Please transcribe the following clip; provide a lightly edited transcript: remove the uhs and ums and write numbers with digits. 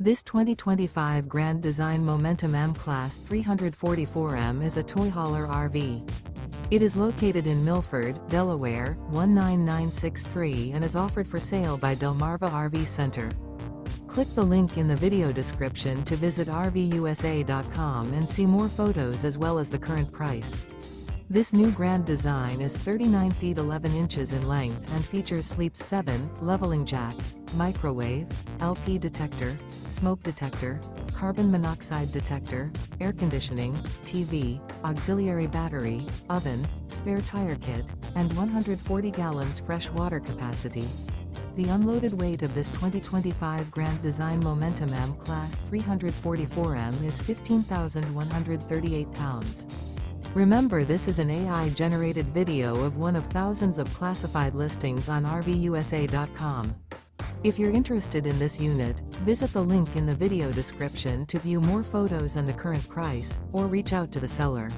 This 2025 Grand Design Momentum M-Class 344M is a toy hauler RV. It is located in Milford, Delaware, 19963 and is offered for sale by Delmarva RV Center. Click the link in the video description to visit RVUSA.com and see more photos as well as the current price. This new Grand Design is 39 feet 11 inches in length and features sleeps 7, leveling jacks, microwave, LP detector, smoke detector, carbon monoxide detector, air conditioning, TV, auxiliary battery, oven, spare tire kit, and 140 gallons fresh water capacity. The unloaded weight of this 2025 Grand Design Momentum M-Class 344M is 15,138 pounds. Remember, this is an AI-generated video of one of thousands of classified listings on RVUSA.com. If you're interested in this unit, visit the link in the video description to view more photos and the current price, or reach out to the seller.